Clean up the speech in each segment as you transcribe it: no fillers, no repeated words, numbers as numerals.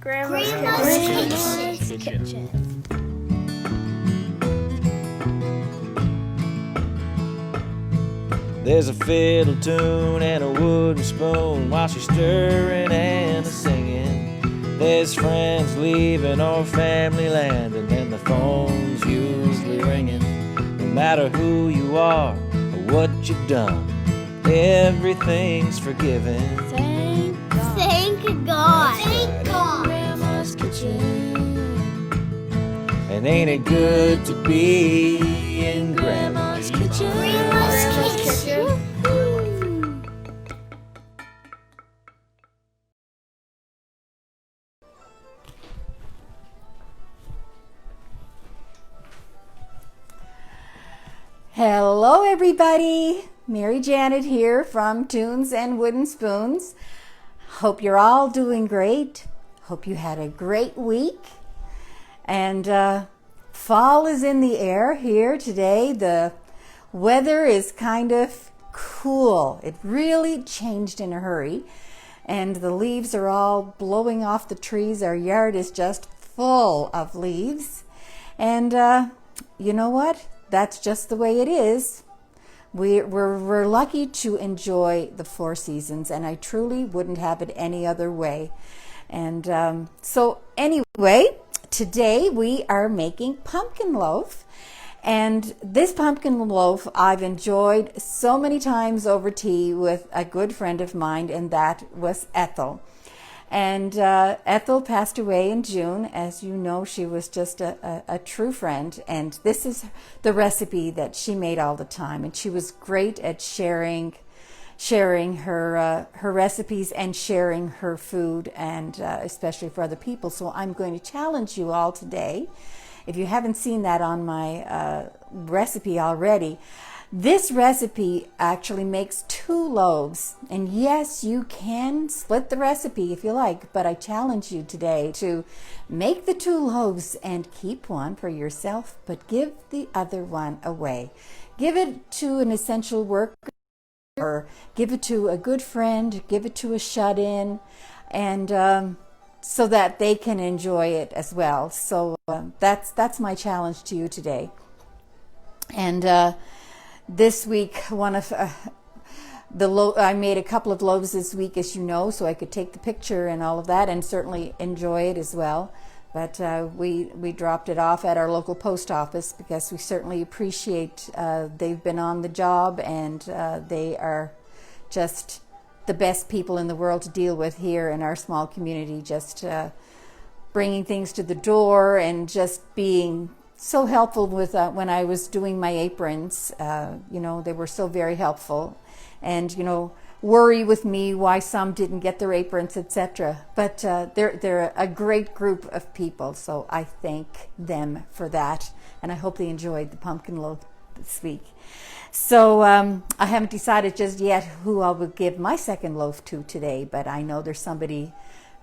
Grandma's Kitchen. There's a fiddle tune and a wooden spoon while she's stirring and singing. There's friends leaving or family land, and then the phone's usually ringing. No matter who you are or what you've done, everything's forgiven. Thank God. Thank God. Thank God. Grandma's Kitchen. And ain't it good to be in Grandma's Kitchen? Grandma's Kitchen. Hello everybody, Mary Janet here from Tunes and Wooden Spoons. Hope you're all doing great. Hope you had a great week. And fall is in the air here today. The weather is kind of cool. It really changed in a hurry. And the leaves are all blowing off the trees. Our yard is just full of leaves. And you know what? That's just the way it is. We're lucky to enjoy the four seasons, and I truly wouldn't have it any other way. And so anyway, today we are making pumpkin loaf. And this pumpkin loaf I've enjoyed so many times over tea with a good friend of mine, and that was Ethel. And Ethel passed away in June. As you know, she was just a true friend. And this is the recipe that she made all the time. And she was great at sharing her recipes and sharing her food, and especially for other people. So I'm going to challenge you all today. If you haven't seen that on my recipe already, this recipe actually makes 2 loaves. And yes, you can split the recipe if you like, but I challenge you today to make the 2 loaves and keep one for yourself, but give the other one away. Give it to an essential worker, or give it to a good friend, give it to a shut-in, and so that they can enjoy it as well. So that's my challenge to you today. And this week, I made a couple of loaves this week, as you know, so I could take the picture and all of that, and certainly enjoy it as well. But we dropped it off at our local post office because we certainly appreciate they've been on the job, and they are just the best people in the world to deal with here in our small community, just bringing things to the door and just being so helpful with when I was doing my aprons. They were so very helpful, and worry with me why some didn't get their aprons, etc. But they're a great group of people, so I thank them for that, and I hope they enjoyed the pumpkin loaf this week. So I haven't decided just yet who I will give my second loaf to today, but I know there's somebody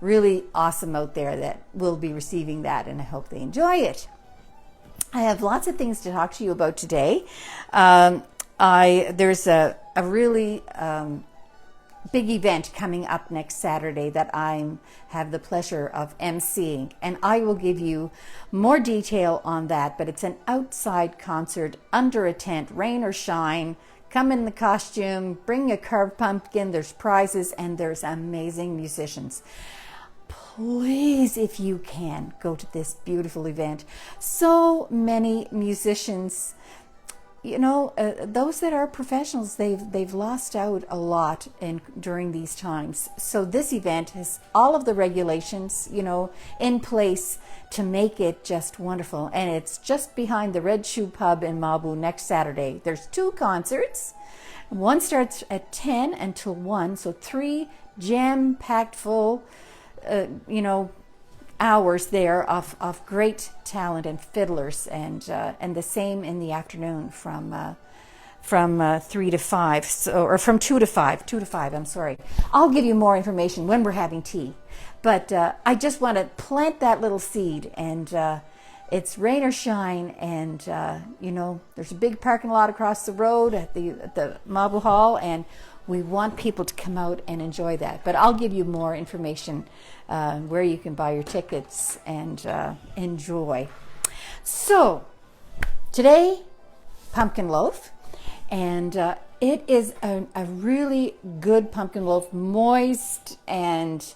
really awesome out there that will be receiving that, and I hope they enjoy it. I have lots of things to talk to you about today. There's a really big event coming up next Saturday that I have the pleasure of emceeing, and I will give you more detail on that. But it's an outside concert under a tent, rain or shine. Come in the costume, bring a carved pumpkin, there's prizes, and there's amazing musicians. Please, if you can, go to this beautiful event. So many musicians, those that are professionals, they've lost out a lot during these times. So this event has all of the regulations, in place to make it just wonderful. And it's just behind the Red Shoe Pub in Mabu next Saturday. There's 2 concerts. One starts at 10 until 1, so 3 jam-packed full hours there of great talent and fiddlers, and the same in the afternoon from 3 to 5, or from 2 to 5. I'm sorry. I'll give you more information when we're having tea, but I just want to plant that little seed, and it's rain or shine, and there's a big parking lot across the road at the Mabu Hall, and we want people to come out and enjoy that. But I'll give you more information where you can buy your tickets and enjoy. So today, pumpkin loaf, and it is a really good pumpkin loaf, moist and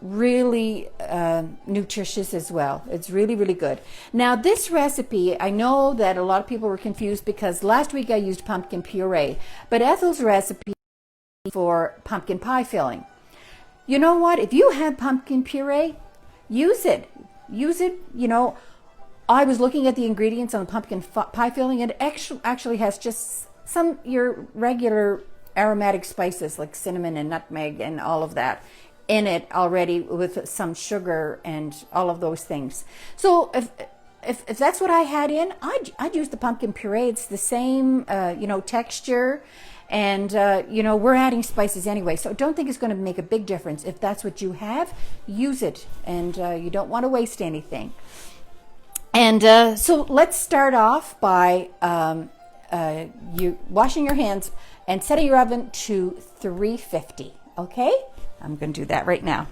really nutritious as well. It's really, really good. Now this recipe, I know that a lot of people were confused because last week I used pumpkin puree, but Ethel's recipe for pumpkin pie filling. You know what? If you have pumpkin puree, use it. Use it, you know. I was looking at the ingredients on the pumpkin pie filling, and it actually has just some your regular aromatic spices like cinnamon and nutmeg and all of that in it already, with some sugar and all of those things. So if that's what I had in, I'd use the pumpkin puree. It's the same you know, texture, and you know, we're adding spices anyway, so don't think it's going to make a big difference. If that's what you have, use it, and you don't want to waste anything. And so let's start off by you washing your hands and setting your oven to 350. Okay, I'm going to do that right now.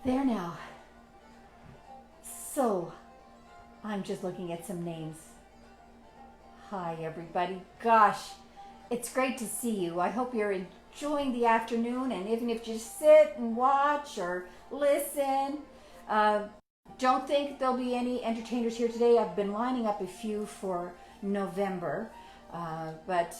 There now. So, I'm just looking at some names. Hi everybody. Gosh, it's great to see you. I hope you're enjoying the afternoon, and even if you just sit and watch or listen, don't think there'll be any entertainers here today. I've been lining up a few for November, but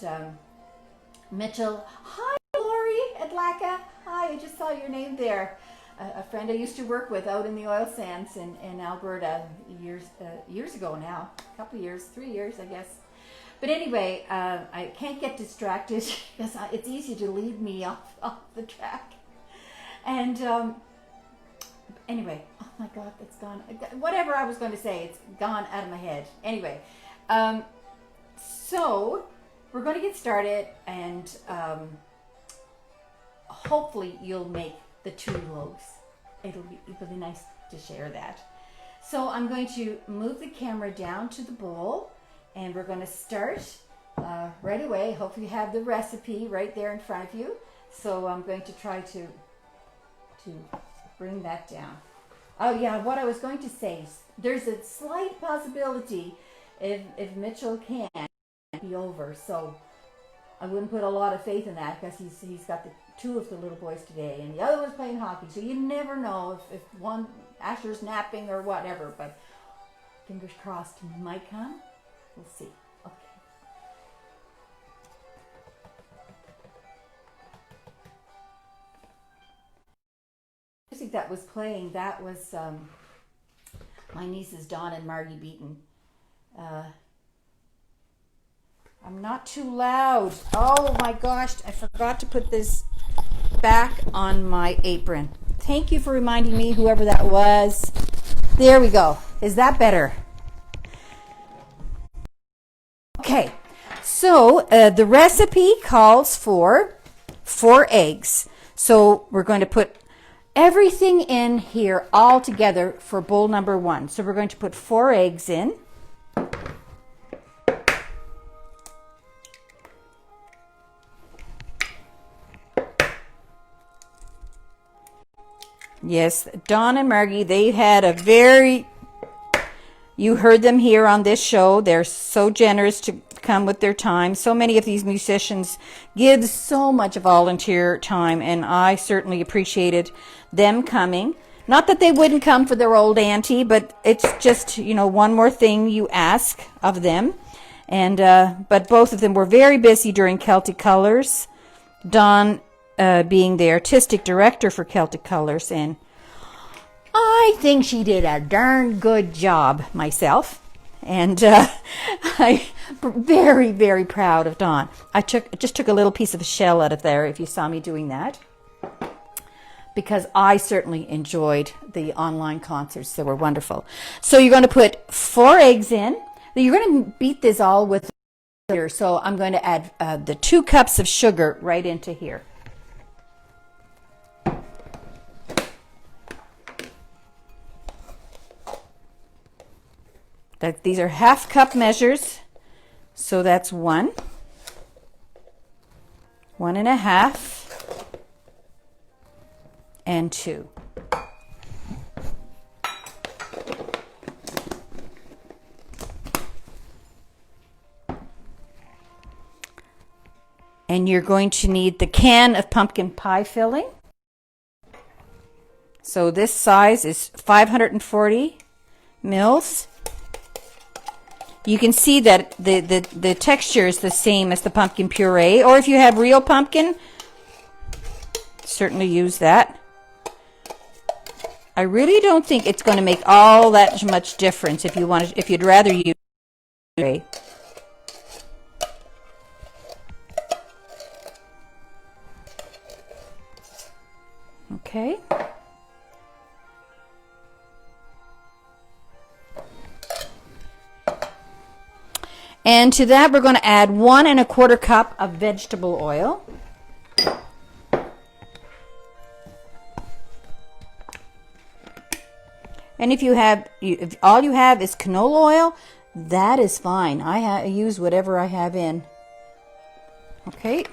Mitchell, hi Lori Adlaka, hi, I just saw your name there. A friend I used to work with out in the oil sands in Alberta years ago now, a couple of years, 3 years I guess. But anyway, I can't get distracted because it's easy to lead me off the track. And anyway, oh my God, it's gone. Whatever I was going to say, it's gone out of my head. Anyway, so we're going to get started, and hopefully you'll make the 2 loaves. It'll be really nice to share that. So I'm going to move the camera down to the bowl, and we're going to start right away. Hopefully you have the recipe right there in front of you. So I'm going to try to bring that down. Oh yeah, what I was going to say, there's a slight possibility if Mitchell can't be over. So I wouldn't put a lot of faith in that, because he's got the 2 of the little boys today, and the other one's playing hockey. So you never know if one Asher's napping or whatever. But fingers crossed, he might come. We'll see. Okay. The music that was playing, that was my nieces Dawn and Margie Beaton. I'm not too loud. Oh my gosh, I forgot to put this back on my apron. Thank you for reminding me, whoever that was. There we go. Is that better? Okay, so the recipe calls for 4 eggs. So we're going to put everything in here all together for bowl number 1. So we're going to put 4 eggs in. Yes, Dawn and Margie, they had a very, you heard them here on this show. They're so generous to come with their time. So many of these musicians give so much volunteer time, and I certainly appreciated them coming. Not that they wouldn't come for their old auntie, but it's just, you know, one more thing you ask of them. And but both of them were very busy during Celtic Colors. Dawn being the artistic director for Celtic Colors, and I think she did a darn good job myself. And I'm very, very proud of Dawn. I just took a little piece of a shell out of there, if you saw me doing that, because I certainly enjoyed the online concerts. They were wonderful. So you're going to put 4 eggs in. You're going to beat this all with sugar. So I'm going to add the 2 cups of sugar right into here. These are 1/2 cup measures, so that's 1, 1 1/2, and 2. And you're going to need the can of pumpkin pie filling. So this size is 540 mils. You can see that the texture is the same as the pumpkin puree, or if you have real pumpkin, certainly use that. I really don't think it's going to make all that much difference if you'd rather use puree. Okay. And to that, we're going to add 1 1/4 cup of vegetable oil. And if all you have is canola oil, that is fine. I use whatever I have in. Okay.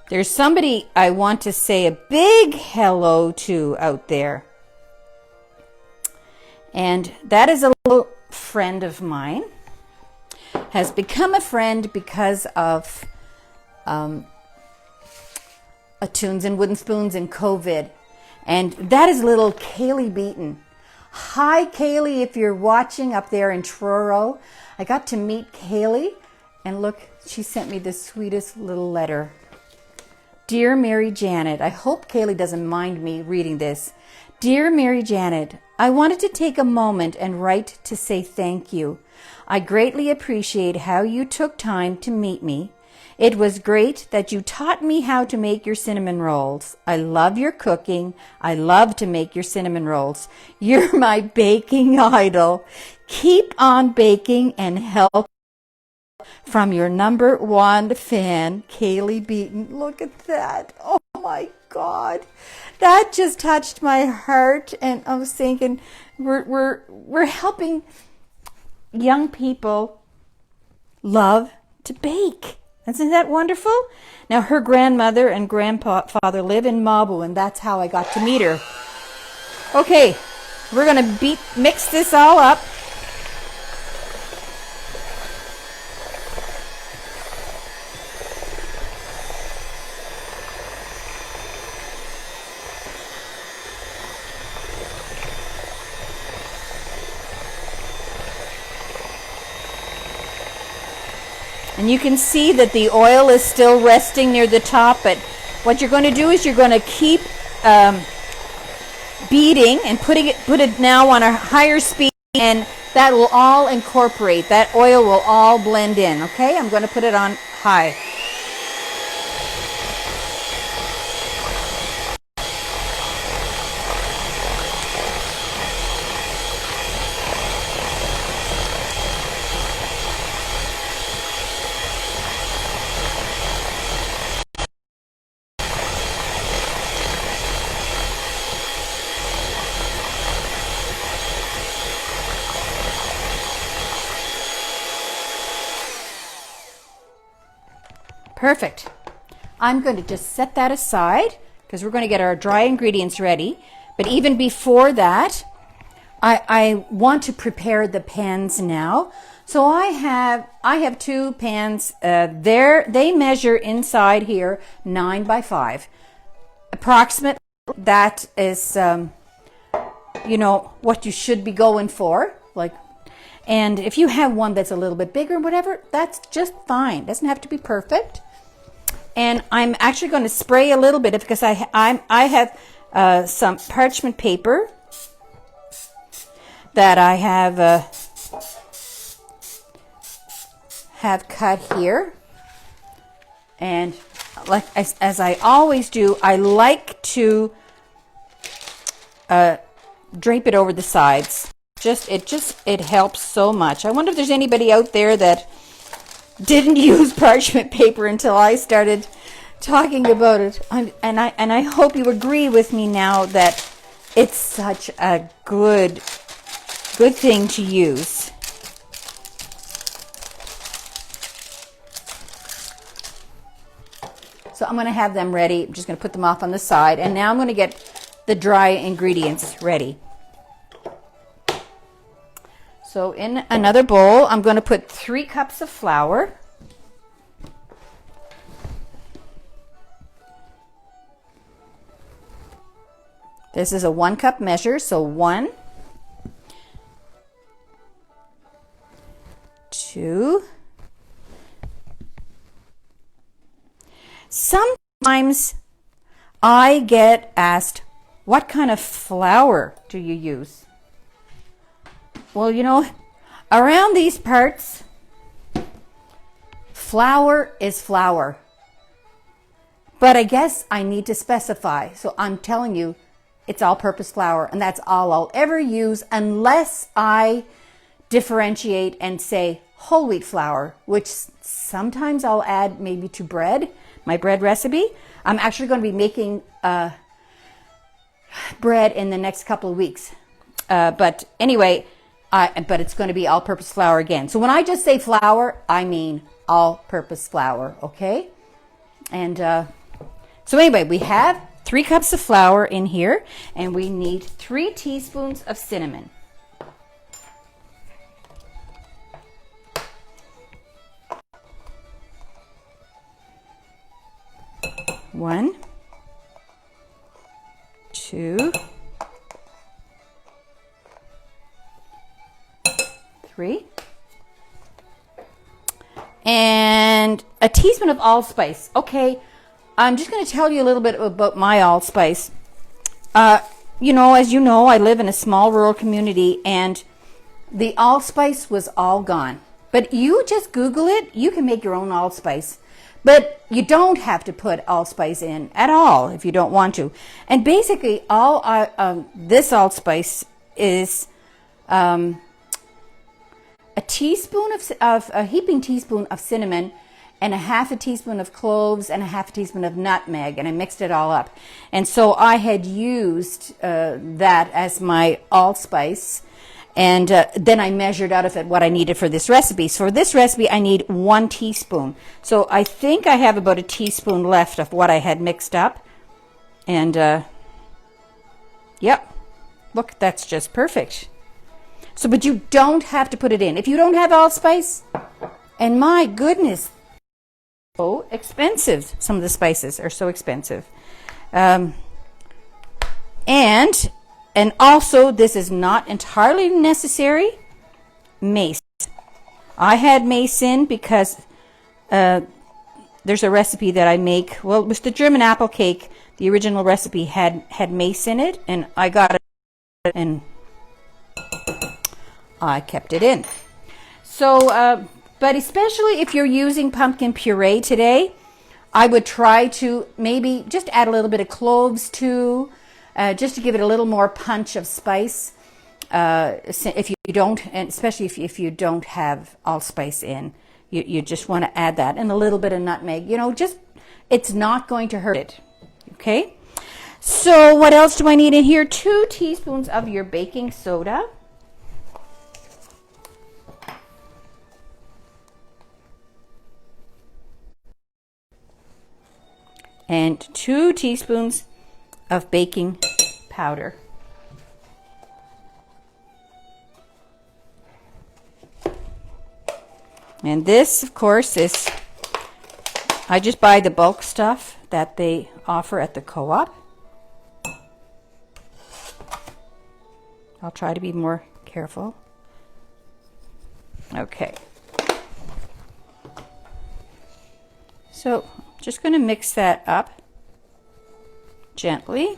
There's somebody I want to say a big hello to out there. And that is a little friend of mine. Has become a friend because of Tunes and Wooden Spoons and COVID. And that is little Kaylee Beaton. Hi, Kaylee, if you're watching up there in Truro. I got to meet Kaylee, and look, she sent me the sweetest little letter. Dear Mary Janet, I hope Kaylee doesn't mind me reading this. Dear Mary Janet, I wanted to take a moment and write to say thank you. I greatly appreciate how you took time to meet me. It was great that you taught me how to make your cinnamon rolls. I love your cooking. I love to make your cinnamon rolls. You're my baking idol. Keep on baking and help. From your #1 fan, Kaylee Beaton. Look at that. Oh my God. That just touched my heart. And I was thinking, we're helping young people love to bake. Isn't that wonderful? Now, her grandmother and grandfather live in Mabu, and that's how I got to meet her. Okay, we're going to mix this all up. And you can see that the oil is still resting near the top, but what you're going to do is you're going to keep beating and put it now on a higher speed, and that will all incorporate. That oil will all blend in, okay? I'm going to put it on high. Perfect. I'm going to just set that aside because we're going to get our dry ingredients ready. But even before that, I want to prepare the pans now. So I have 2 pans. They measure inside here 9 by 5. Approximately, that is, what you should be going for. And if you have one that's a little bit bigger, whatever, that's just fine. Doesn't have to be perfect. And I'm actually going to spray a little bit because I have some parchment paper that I have cut here. And like as I always do, I like to drape it over the sides. It helps so much. I wonder if there's anybody out there that didn't use parchment paper until I started talking about it. And I hope you agree with me now that it's such a good thing to use. So I'm going to have them ready. I'm just going to put them off on the side. And now I'm going to get the dry ingredients ready. So in another bowl, I'm going to put 3 cups of flour. This is a 1 cup measure, so 1, 2. Sometimes I get asked, what kind of flour do you use? Well, you know, around these parts, flour is flour. But I guess I need to specify. So I'm telling you, it's all-purpose flour, and that's all I'll ever use unless I differentiate and say whole wheat flour, which sometimes I'll add maybe to bread, my bread recipe. I'm actually going to be making bread in the next couple of weeks. But anyway, but it's going to be all-purpose flour again. So when I just say flour, I mean all-purpose flour, okay? And so anyway, we have 3 cups of flour in here, and we need 3 teaspoons of cinnamon. One, 2, 3, and a teaspoon of allspice. Okay, I'm just going to tell you a little bit about my allspice. You know, as you know, I live in a small rural community, and the allspice was all gone. But you just Google it, you can make your own allspice. But you don't have to put allspice in at all if you don't want to. And basically, all this allspice is a teaspoon of a heaping teaspoon of cinnamon, and a half a teaspoon of cloves, and a half a teaspoon of nutmeg, and I mixed it all up. And so I had used that as my allspice. And then I measured out of it what I needed for this recipe. So for this recipe, I need 1 teaspoon. So I think I have about a teaspoon left of what I had mixed up. And, yep, look, that's just perfect. So, but you don't have to put it in. If you don't have allspice, and my goodness, so expensive. Some of the spices are so expensive. And also, this is not entirely necessary, mace. I had mace in because there's a recipe that I make. Well, it was the German apple cake. The original recipe had mace in it, and I got it, and I kept it in. So, but especially if you're using pumpkin puree today, I would try to maybe just add a little bit of cloves too. Just to give it a little more punch of spice, if you don't, and especially if you don't have allspice in, you just want to add that, and a little bit of nutmeg. You know, just it's not going to hurt it. Okay. So what else do I need in here? 2 teaspoons of your baking soda. And 2 teaspoons of baking powder. And this, of course, is, I just buy the bulk stuff that they offer at the co-op. I'll try to be more careful. Okay. So just going to mix that up gently.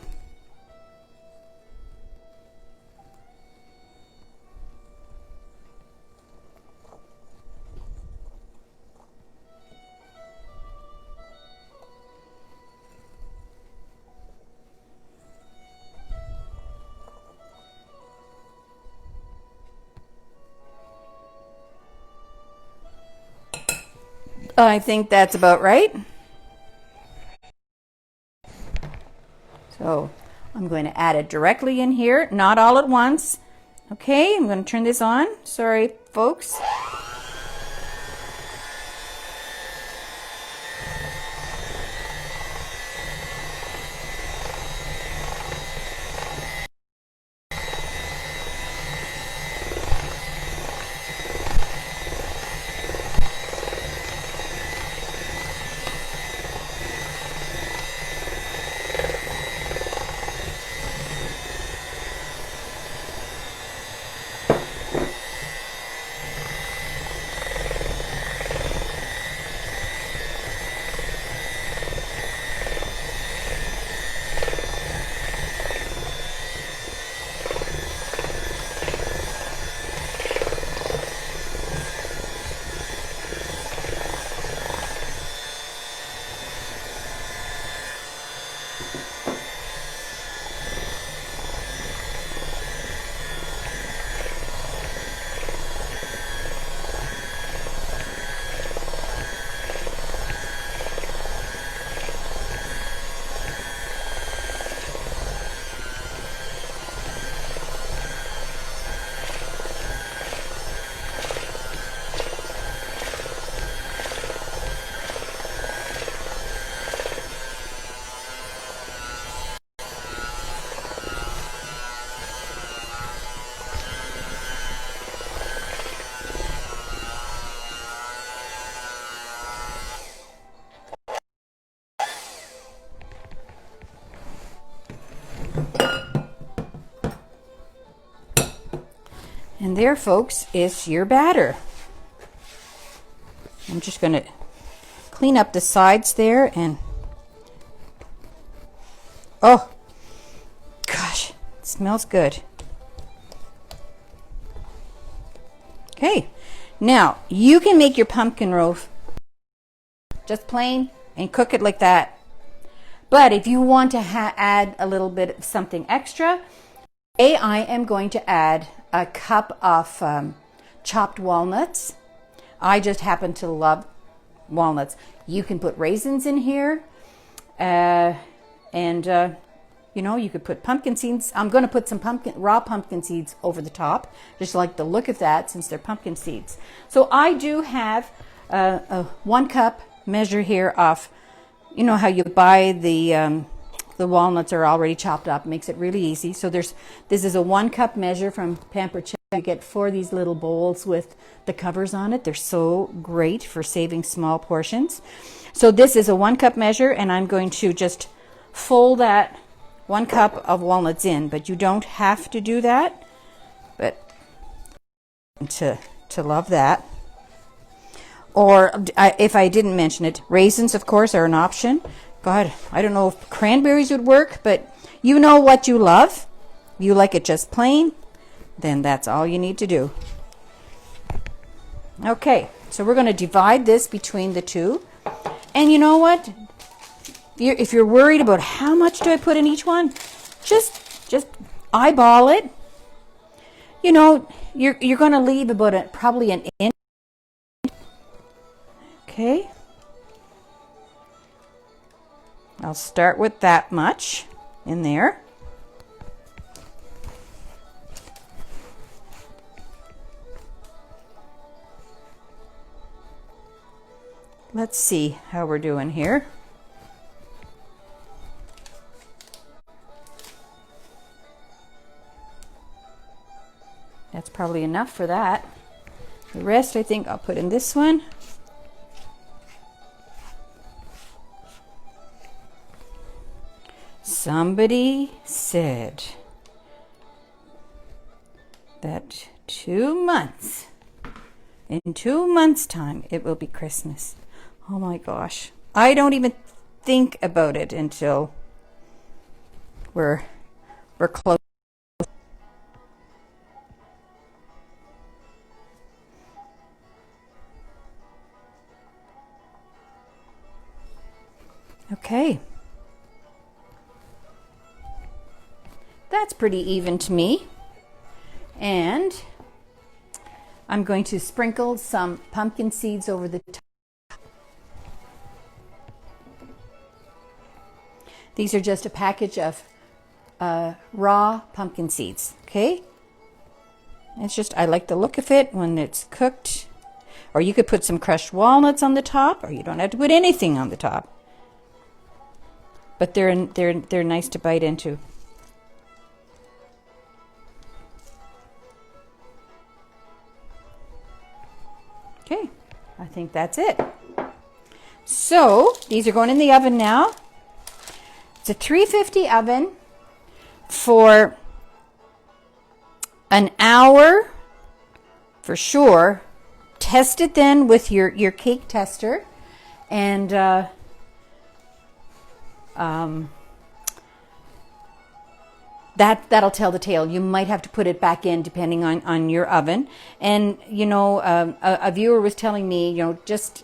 I think that's about right. So I'm going to add it directly in here, not all at once. Okay, I'm going to turn this on. Sorry, folks. And there, folks, is your batter. I'm just going to clean up the sides there and oh, gosh, it smells good. Okay, now you can make your pumpkin loaf just plain and cook it like that. But if you want to add a little bit of something extra, I am going to add a cup of chopped walnuts. I just happen to love walnuts. You can put raisins in here, and you know, you could put pumpkin seeds. I'm going to put some raw pumpkin seeds over the top, just like the look of that since they're pumpkin seeds. So I do have a 1 cup measure here of, you know how you buy the walnuts are already chopped up, makes it really easy. So this is a 1 cup measure from Pampered Chef. You get 4 of these little bowls with the covers on it. They're so great for saving small portions. So this is a 1 cup measure, and I'm going to just fold that 1 cup of walnuts in, but you don't have to do that. But to love that. Or if I didn't mention it, raisins, of course, are an option. God, I don't know if cranberries would work, but you know what you love. You like it just plain, then that's all you need to do. Okay, so we're going to divide this between the two. And you know what? If you're worried about how much do I put in each one, just eyeball it. You know, you're going to leave about probably an inch. Okay. I'll start with that much in there. Let's see how we're doing here. That's probably enough for that. The rest I think I'll put in this one. Somebody said that 2 months, in 2 months' time, it will be Christmas. Oh my gosh, I don't even think about it until we're close. Okay. That's pretty even to me. And I'm going to sprinkle some pumpkin seeds over the top. These are just a package of raw pumpkin seeds, okay? It's just, I like the look of it when it's cooked. Or you could put some crushed walnuts on the top, or you don't have to put anything on the top. But they're nice to bite into. Okay, I think that's it. So these are going in the oven now. It's a 350 oven for an hour for sure. Test it then with your cake tester, and that'll tell the tale. You might have to put it back in depending on your oven. And you know, a viewer was telling me, you know, just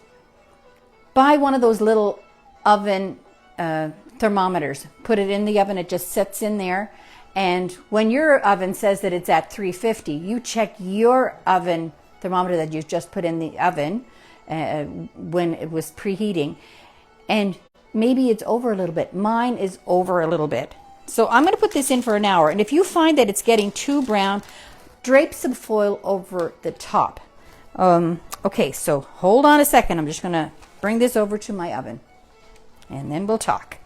buy one of those little oven thermometers. Put it in the oven. It just sits in there. And when your oven says that it's at 350, you check your oven thermometer that you just put in the oven when it was preheating. And maybe it's over a little bit. Mine is over a little bit. So I'm going to put this in for an hour. And if you find that it's getting too brown, drape some foil over the top. Okay, so hold on a second. I'm just going to bring this over to my oven. And then we'll talk.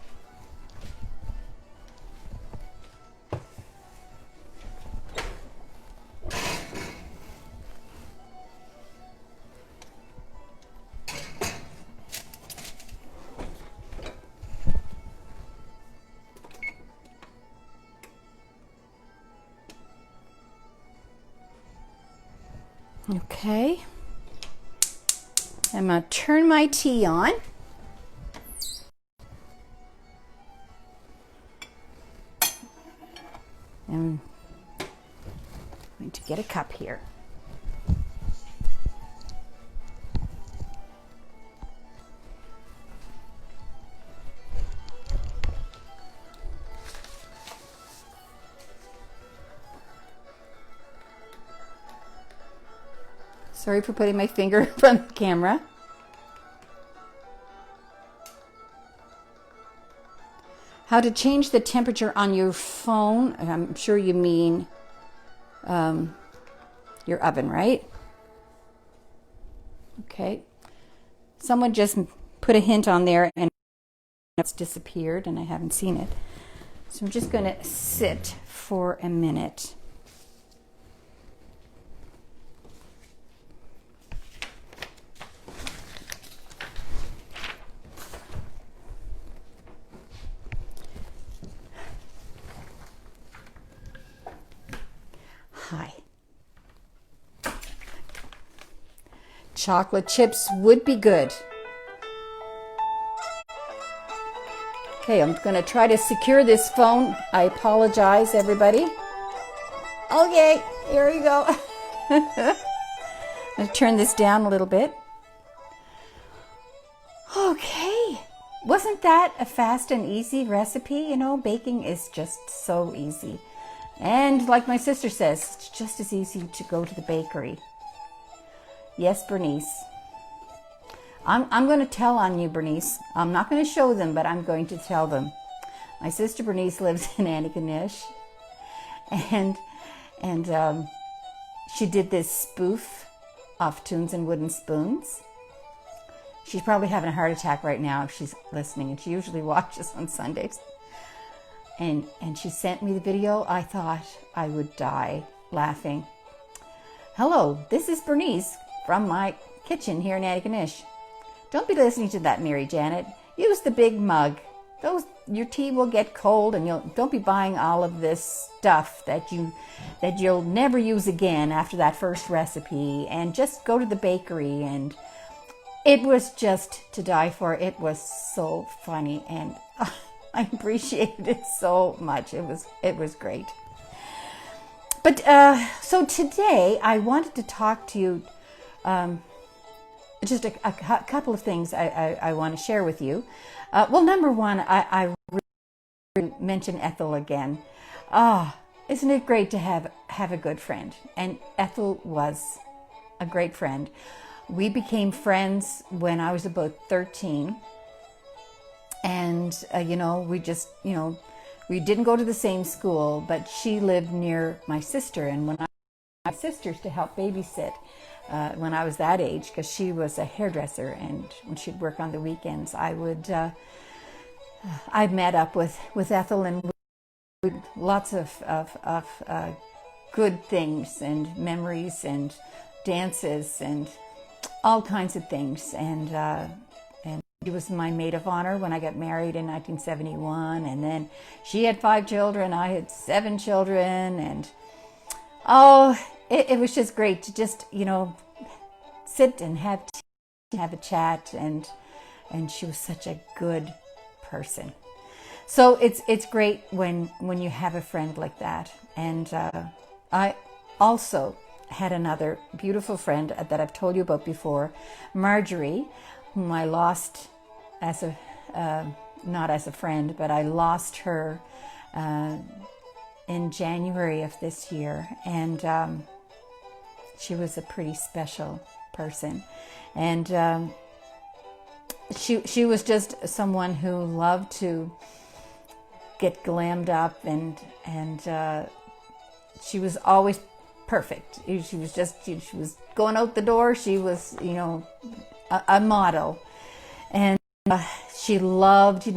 Okay, I'm going to turn my tea on. I'm going to get a cup here. Sorry for putting my finger in front of the camera. How to change the temperature on your phone. I'm sure you mean your oven, right? Okay. Someone just put a hint on there and it's disappeared and I haven't seen it. So I'm just going to sit for a minute. Hi. Chocolate chips would be good. Okay, I'm going to try to secure this phone. I apologize, everybody. Okay, here we go. I'm going to turn this down a little bit. Okay. Wasn't that a fast and easy recipe? You know, baking is just so easy. And like my sister says, it's just as easy to go to the bakery. Yes, Bernice. I'm going to tell on you, Bernice. I'm not going to show them, but I'm going to tell them. My sister Bernice lives in Antigonish, and she did this spoof of Tunes and Wooden Spoons. She's probably having a heart attack right now if she's listening, and she usually watches on Sundays. And she sent me the video. I thought I would die laughing. Hello, this is Bernice from my kitchen here in Antigonish. Don't be listening to that, Mary Janet. Use the big mug. Your tea will get cold, and don't be buying all of this stuff that you'll never use again after that first recipe. And just go to the bakery and it was just to die for. It was so funny, and I appreciated it so much. It was great. But so today I wanted to talk to you, just a couple of things I want to share with you. Well, number one, I really mention Ethel again. Isn't it great to have a good friend? And Ethel was a great friend. We became friends when I was about 13. And, we just, we didn't go to the same school, but she lived near my sister. And when I my sisters to help babysit when I was that age, because she was a hairdresser, and when she'd work on the weekends, I met up with Ethel, and lots of good things and memories and dances and all kinds of things. And she was my maid of honor when I got married in 1971. And then she had 5 children, I had 7 children. And it was just great to just, sit and have a chat. And she was such a good person. So it's great when you have a friend like that. And I also had another beautiful friend that I've told you about before, Marjorie, whom I lost as not as a friend, but I lost her in January of this year. And she was a pretty special person. And she was just someone who loved to get glammed up, and she was always perfect. She was going out the door. She was, a model. And she loved,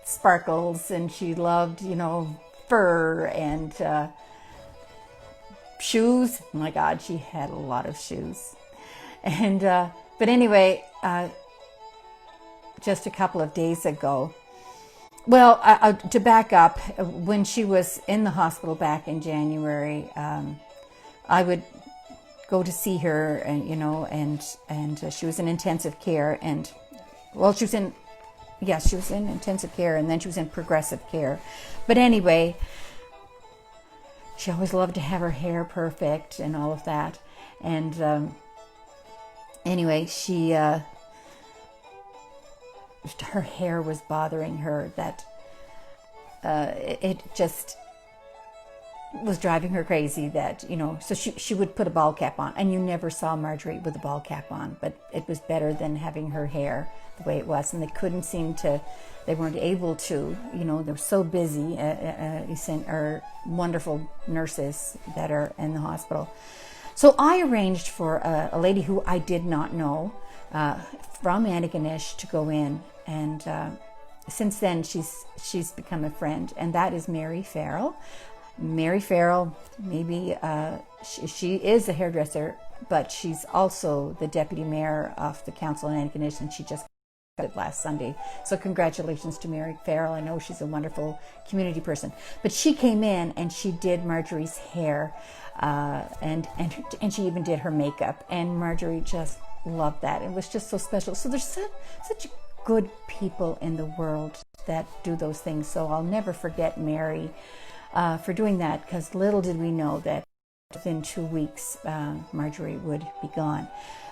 sparkles, and she loved, fur and shoes. Oh my God, she had a lot of shoes. And but anyway, just a couple of days ago, well, to back up, when she was in the hospital back in January, I would go to see her, and she was in intensive care, and well, she was in intensive care, and then she was in progressive care. But anyway, she always loved to have her hair perfect and all of that. And anyway, she her hair was bothering her, that it just was driving her crazy, that so she would put a ball cap on, and you never saw Marjorie with a ball cap on, but it was better than having her hair the way it was. And they weren't able to, they're so busy. Our wonderful nurses that are in the hospital. So I arranged for a lady who I did not know from Antigonish to go in, and since then she's become a friend, and that is Mary Farrell. Mary Farrell, maybe she is a hairdresser, but she's also the deputy mayor of the council in Antigonish, and she just got it last Sunday. So congratulations to Mary Farrell. I know she's a wonderful community person. But she came in and she did Marjorie's hair, and she even did her makeup, and Marjorie just loved that. It was just so special. So there's such good people in the world that do those things. So I'll never forget Mary for doing that, because little did we know that within 2 weeks Marjorie would be gone.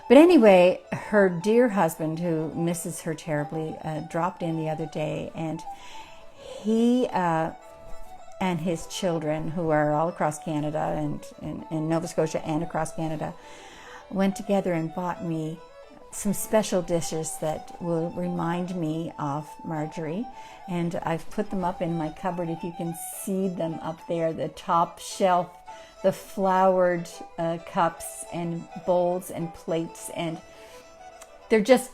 But anyway, her dear husband, who misses her terribly, dropped in the other day, and he and his children, who are all across Canada and in Nova Scotia and across Canada, went together and bought me some special dishes that will remind me of Marjorie. And I've put them up in my cupboard, if you can see them up there, the top shelf, the flowered cups and bowls and plates, and they're just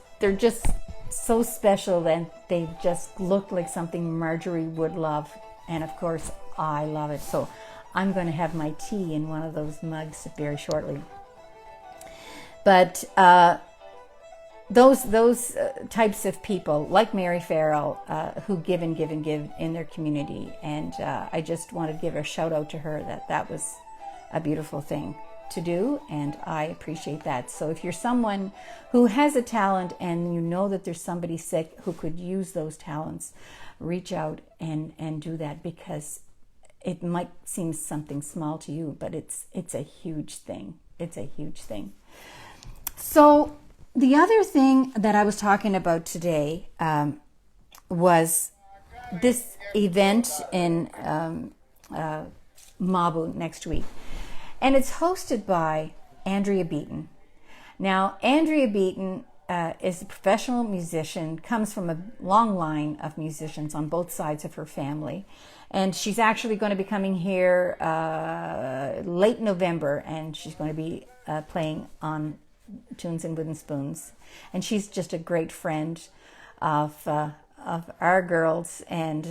so special, that they just look like something Marjorie would love. And of course, I love it. So I'm going to have my tea in one of those mugs very shortly. But those types of people, like Mary Farrell, who give and give and give in their community, and I just want to give a shout out to her, that was a beautiful thing. to do, and I appreciate that. So if you're someone who has a talent and you know that there's somebody sick who could use those talents, reach out and do that, because it might seem something small to you, but it's a huge thing. It's a huge thing. So the other thing that I was talking about today was this event in Mabu next week. And it's hosted by Andrea Beaton. Now, Andrea Beaton is a professional musician, comes from a long line of musicians on both sides of her family. And she's actually going to be coming here late November, and she's going to be playing on Tunes and Wooden Spoons. And she's just a great friend of our girls, and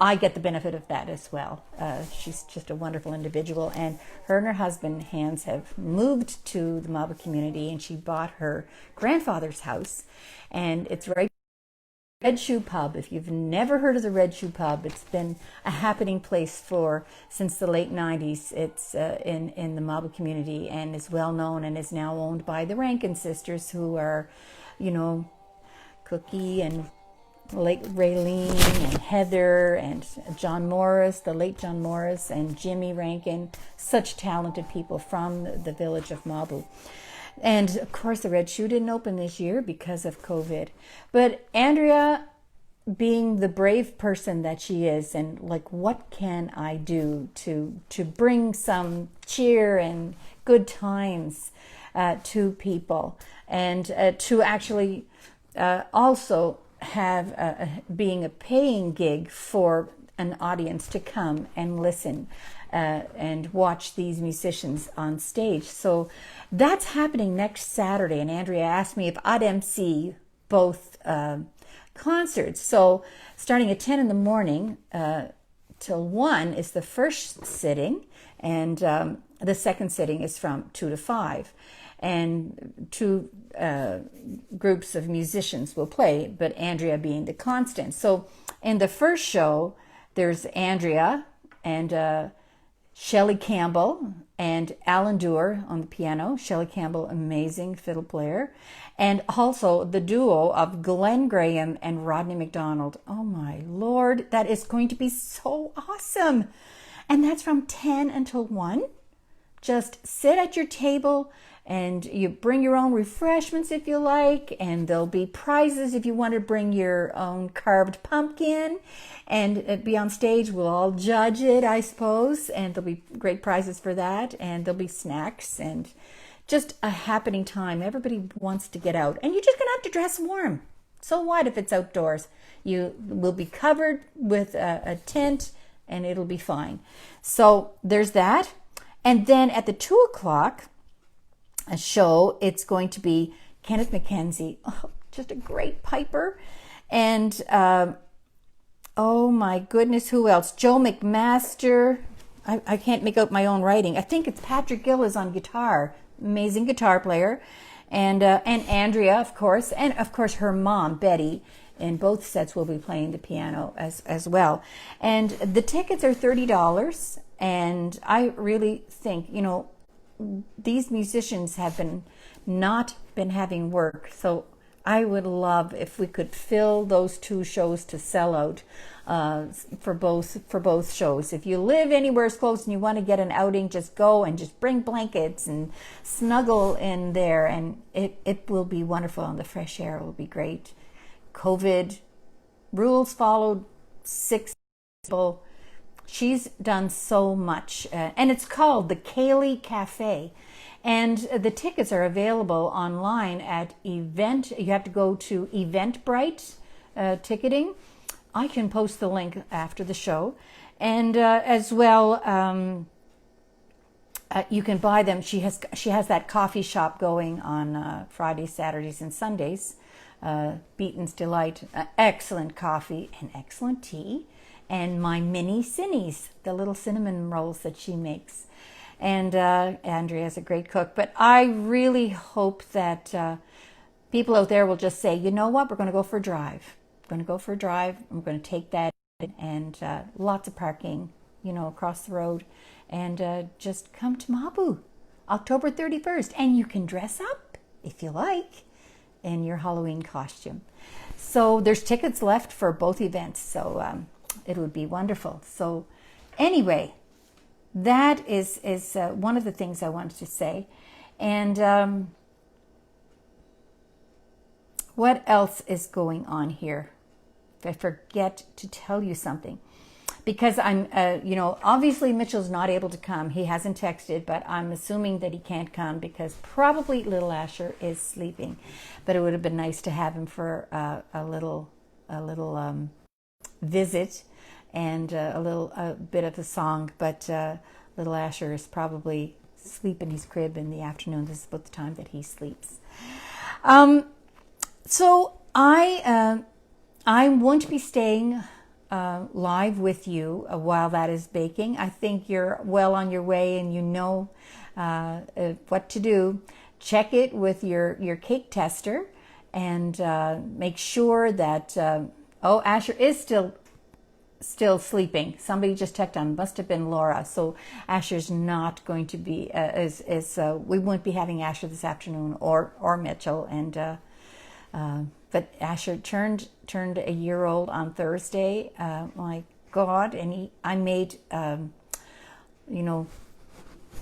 I get the benefit of that as well. She's just a wonderful individual, and her husband Hans have moved to the Maba community, and she bought her grandfather's house, and it's right Red Shoe Pub. If you've never heard of the Red Shoe Pub, it's been a happening place since the late 90s. It's in the Maba community, and is well known, and is now owned by the Rankin sisters, who are, Cookie and late Raylene and Heather and John Morris, the late John Morris, and Jimmy Rankin, such talented people from the village of Mabu. And of course the Red Shoe didn't open this year because of COVID. But Andrea, being the brave person that she is, and like, what can I do to bring some cheer and good times to people, and to actually also have being a paying gig for an audience to come and listen and watch these musicians on stage. So that's happening next Saturday, and Andrea asked me if I'd MC both concerts. So starting at 10 in the morning till 1 is the first sitting, and the second sitting is from 2 to 5. And two groups of musicians will play, but Andrea being the constant. So in the first show, there's Andrea and Shelley Campbell and Alan Dewar on the piano. Shelley Campbell, amazing fiddle player. And also the duo of Glenn Graham and Rodney MacDonald. Oh my Lord, that is going to be so awesome. And that's from 10 until 1. Just sit at your table, and you bring your own refreshments if you like, and there'll be prizes if you want to bring your own carved pumpkin and be on stage. We'll all judge it, I suppose, and there'll be great prizes for that, and there'll be snacks, and just a happening time. Everybody wants to get out, and you're just gonna have to dress warm. So what if it's outdoors? You will be covered with a tent, and it'll be fine. So there's that. And then at the 2 o'clock show, it's going to be Kenneth McKenzie, just a great piper. And oh my goodness, who else? Joe McMaster. I can't make out my own writing. I think it's Patrick Gill is on guitar, amazing guitar player. And Andrea, of course, and of course her mom, Betty, in both sets will be playing the piano as well. And the tickets are $30. And I really think, these musicians have not been having work. So I would love if we could fill those 2 shows to sell out for both shows. If you live anywhere close and you want to get an outing, just go and just bring blankets and snuggle in there, and it will be wonderful, and the fresh air will be great. COVID rules followed, 6 people. She's done so much, and it's called the Kaylee Cafe, and the tickets are available online at Event. You have to go to Eventbrite ticketing. I can post the link after the show, and as well, you can buy them. She has that coffee shop going on Fridays, Saturdays, and Sundays. Beaton's Delight, excellent coffee and excellent tea. And my mini cinnies, the little cinnamon rolls that she makes. And Andrea's a great cook. But I really hope that people out there will just say, you know what, we're going to go for a drive. We're going to go for a drive. I'm going to take that, and lots of parking, across the road. and just come to Mabu October 31st. And you can dress up if you like in your Halloween costume. So there's tickets left for both events, so it would be wonderful. So anyway, that is one of the things I wanted to say. And what else is going on here? If I forget to tell you something. Because I'm, obviously Mitchell's not able to come. He hasn't texted, but I'm assuming that he can't come because probably little Asher is sleeping. But it would have been nice to have him for a little visit and a bit of a song. But little Asher is probably asleep in his crib in the afternoon. This is about the time that he sleeps. So I won't be staying live with you while that is baking. I think you're well on your way and you know what to do. Check it with your cake tester and make sure that Asher is still sleeping. Somebody just checked on, must have been Laura. So Asher's not going to be we won't be having Asher this afternoon or Mitchell. And but Asher turned a year old on Thursday. My God! And I made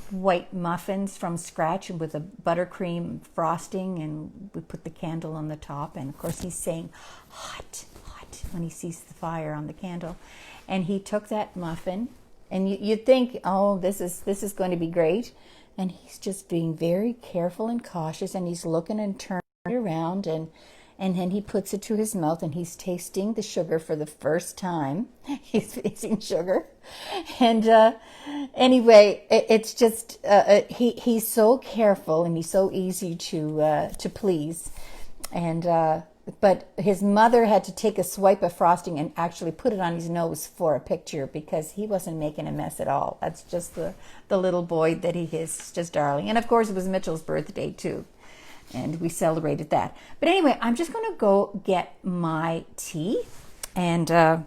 white muffins from scratch with a buttercream frosting, and we put the candle on the top. And of course, he's saying hot, hot when he sees the fire on the candle. And he took that muffin, and you'd think, oh, this is going to be great. And he's just being very careful and cautious, and he's looking and turning around, and then he puts it to his mouth, and he's tasting the sugar for the first time. He's tasting sugar. And anyway, it's just, he's so careful, and he's so easy to please. And but his mother had to take a swipe of frosting and actually put it on his nose for a picture because he wasn't making a mess at all. That's just the little boy that he is, just darling. And of course, it was Mitchell's birthday too. And we celebrated that. But anyway, I'm just going to go get my tea, and I'll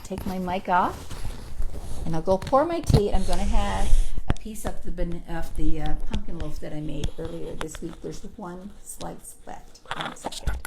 take my mic off, and I'll go pour my tea. I'm going to have a piece of the pumpkin loaf that I made earlier this week. There's one slice left. 1 second.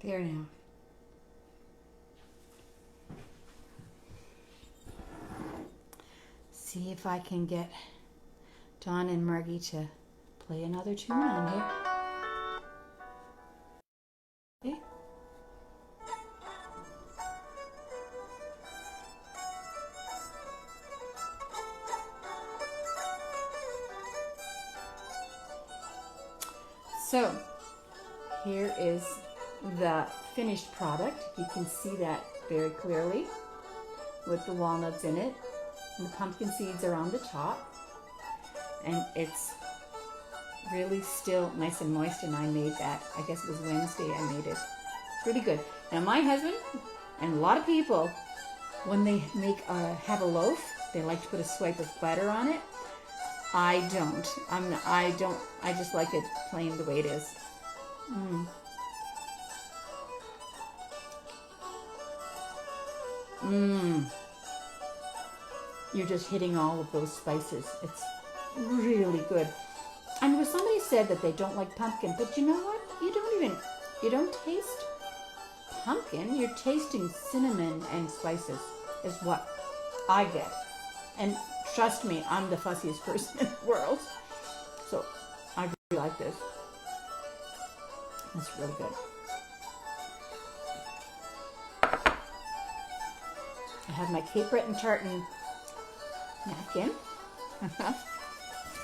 There now. See if I can get Don and Margie to play another tune on here. Okay. So, here is the finished product. You can see that very clearly with the walnuts in it. And the pumpkin seeds are on the top. And it's really still nice and moist, and I made that. I guess it was Wednesday I made it. Pretty good. Now my husband and a lot of people, when they have a loaf, they like to put a swipe of butter on it. I don't. I just like it plain the way it is. You're just hitting all of those spices. It's really good. And when somebody said that they don't like pumpkin, but you know what? You don't taste pumpkin. You're tasting cinnamon and spices is what I get. And trust me, I'm the fussiest person in the world. So I really like this. It's really good. I have my Cape Breton tartan napkin.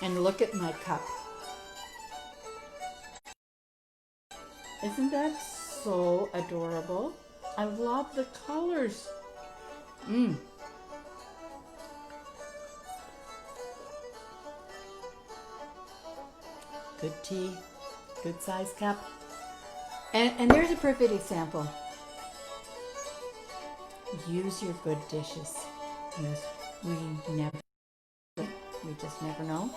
And look at my cup. Isn't that so adorable? I love the colors. Good tea, good size cup. And there's a perfect example. Use your good dishes. Yes, we just never know.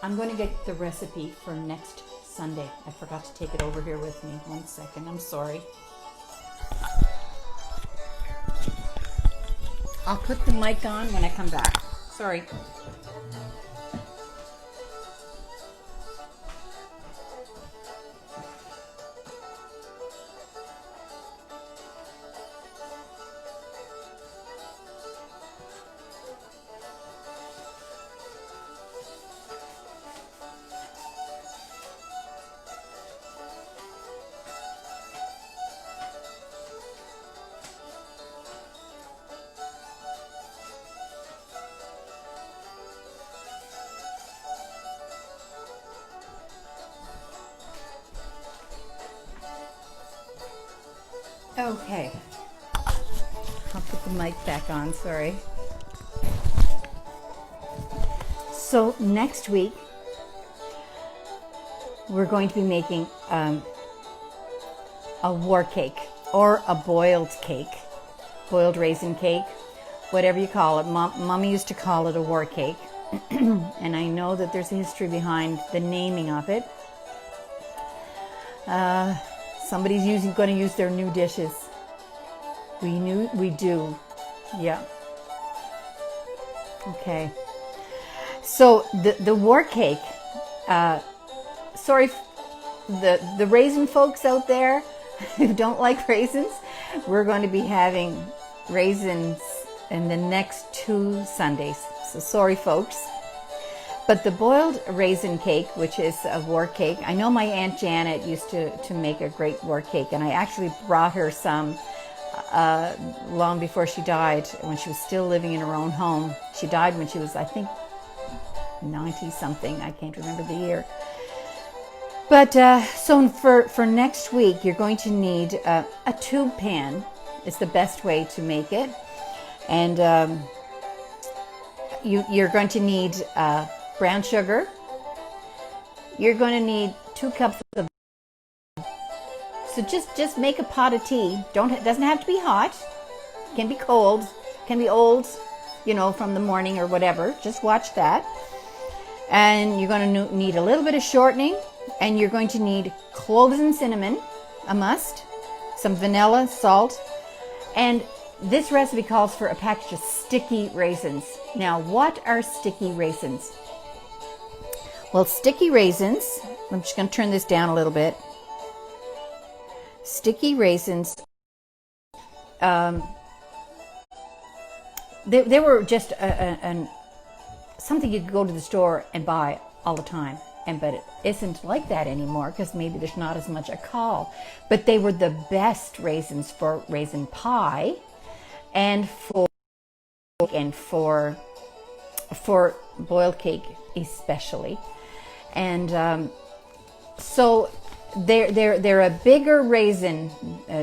I'm going to get the recipe for next Sunday. I forgot to take it over here with me. 1 second, I'm sorry. I'll put the mic on when I come back. Sorry. Okay, I'll put the mic back on, sorry. So next week, we're going to be making a war cake or a boiled cake, boiled raisin cake, whatever you call it. Mommy used to call it a war cake, and I know that there's a history behind the naming of it. Somebody's going to use their new dishes. We do. Yeah. Okay. So the war cake, sorry, the raisin folks out there who don't like raisins, we're going to be having raisins in the next 2 Sundays. So sorry, folks. But the boiled raisin cake, which is a war cake, I know my Aunt Janet used to make a great war cake, and I actually brought her some long before she died, when she was still living in her own home. She died when she was, I think, 90-something. I can't remember the year. But so for next week, you're going to need a tube pan. It's the best way to make it. And you're going to need brown sugar. You're going to need 2 cups of. So just make a pot of tea. It doesn't have to be hot. It can be cold. It can be old, from the morning or whatever. Just watch that. And you're going to need a little bit of shortening, and you're going to need cloves and cinnamon, a must, some vanilla, salt, and this recipe calls for a package of sticky raisins. Now, what are sticky raisins? Well, sticky raisins, I'm just going to turn this down a little bit. Sticky raisins, they were just something you could go to the store and buy all the time. But it isn't like that anymore because maybe there's not as much a call. But they were the best raisins for raisin pie and for boiled cake especially. And so they're a bigger raisin,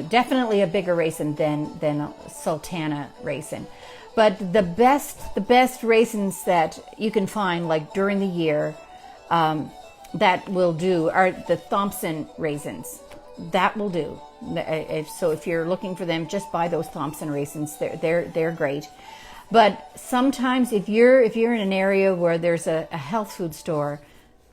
definitely a bigger raisin than a sultana raisin. But the best raisins that you can find, like during the year, that will do are the Thompson raisins. That will do. So if you're looking for them, just buy those Thompson raisins. They're great. But sometimes if you're in an area where there's a health food store,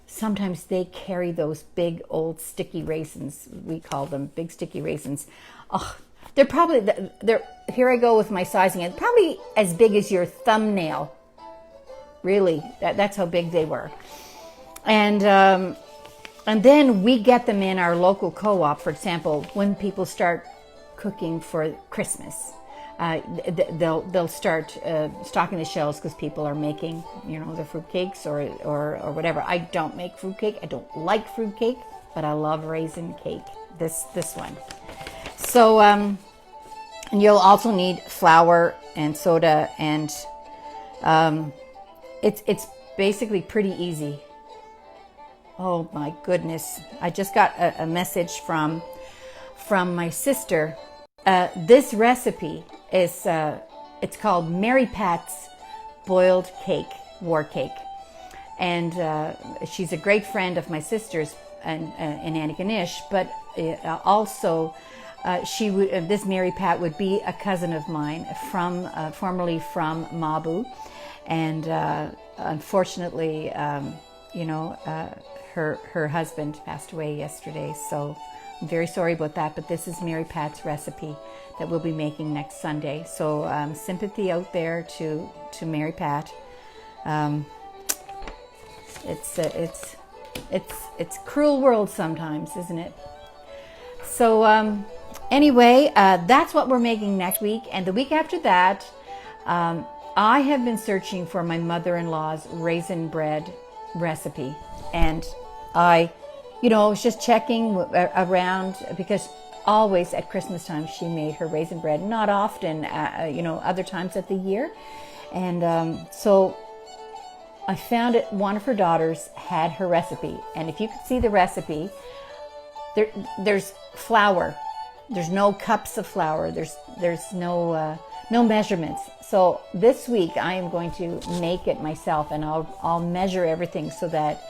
sometimes they carry those big old sticky raisins. We call them big sticky raisins. Oh, They're probably, here I go with my sizing, it's probably as big as your thumbnail. Really, that's how big they were. And then we get them in our local co-op, for example, when people start cooking for Christmas. They'll start stocking the shelves because people are making, their fruitcakes or whatever. I don't make fruitcake. I don't like fruitcake, but I love raisin cake. This one. So and you'll also need flour and soda, and it's basically pretty easy. Oh my goodness! I just got a message from my sister. This recipe is it's called Mary Pat's boiled cake, war cake, and she's a great friend of my sister's and in Antigonish, but also she would this Mary Pat would be a cousin of mine from formerly from Mabu, and unfortunately, her husband passed away yesterday, so I'm very sorry about that, but this is Mary Pat's recipe that we'll be making next Sunday. So sympathy out there to Mary Pat. It's cruel world sometimes, isn't it? So anyway, that's what we're making next week, and the week after that, I have been searching for my mother-in-law's raisin bread recipe, and I was just checking around because always at Christmas time she made her raisin bread. Not often, other times of the year. And so I found it. One of her daughters had her recipe, and if you could see the recipe, there's flour. There's no cups of flour. There's no measurements. So this week I am going to make it myself, and I'll measure everything so that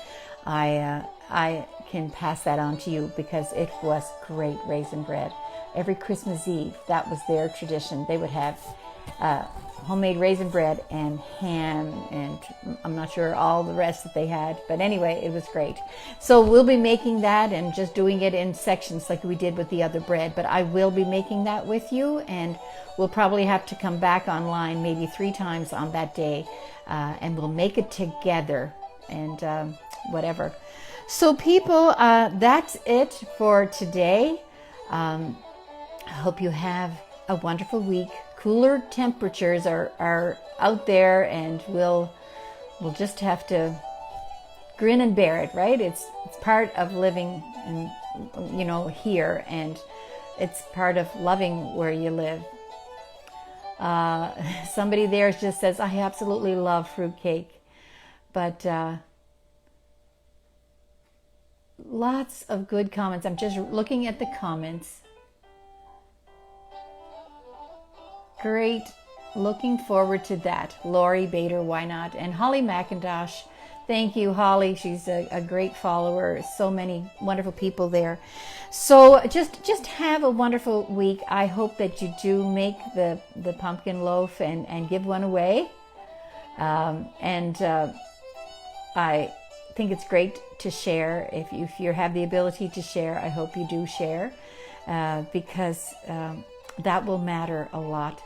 I can pass that on to you, because it was great raisin bread. Every Christmas Eve, that was their tradition. They would have homemade raisin bread and ham, and I'm not sure all the rest that they had, but anyway, it was great. So we'll be making that and just doing it in sections like we did with the other bread, but I will be making that with you, and we'll probably have to come back online maybe 3 times on that day, and we'll make it together, and whatever. So people, that's it for today. I hope you have a wonderful week. Cooler temperatures are out there, and we'll just have to grin and bear it, right? It's part of living here, and it's part of loving where you live. Somebody there just says, I absolutely love fruitcake, but lots of good comments. I'm just looking at the comments. Great. Looking forward to that. Lori Bader, why not? And Holly McIntosh. Thank you, Holly. She's a great follower. So many wonderful people there. So just have a wonderful week. I hope that you do make the pumpkin loaf and give one away. I think it's great to share. If you have the ability to share, I hope you do share, because that will matter a lot.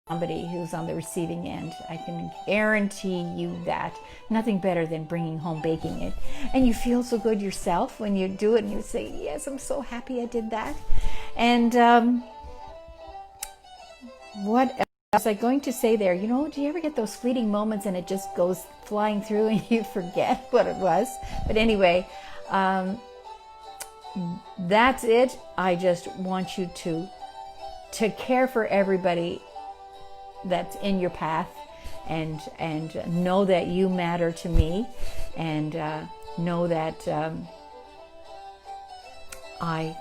Somebody who's on the receiving end, I can guarantee you that. Nothing better than bringing home baking it, and you feel so good yourself when you do it, and you say, yes, I'm so happy I did that. And what else was I going to say there? Do you ever get those fleeting moments and it just goes flying through and you forget what it was? But anyway, that's it. I just want you to care for everybody that's in your path, and know that you matter to me, and know that I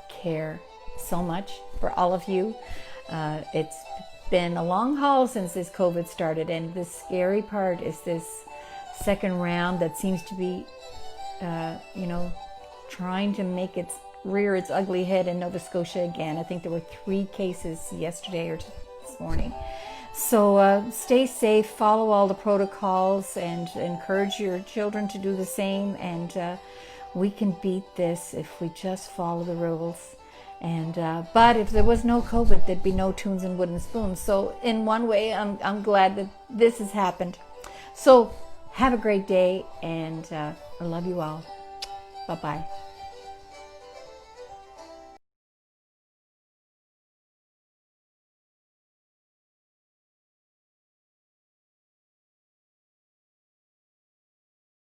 care so much for all of you. It's been a long haul since this COVID started, and the scary part is this second round that seems to be trying to make rear its ugly head in Nova Scotia again. I think there were 3 cases yesterday or this morning. So stay safe, follow all the protocols, and encourage your children to do the same. And we can beat this if we just follow the rules. And but if there was no COVID, there'd be no Tunes and Wooden Spoons. So in one way, I'm glad that this has happened. So have a great day, and I love you all. Bye-bye.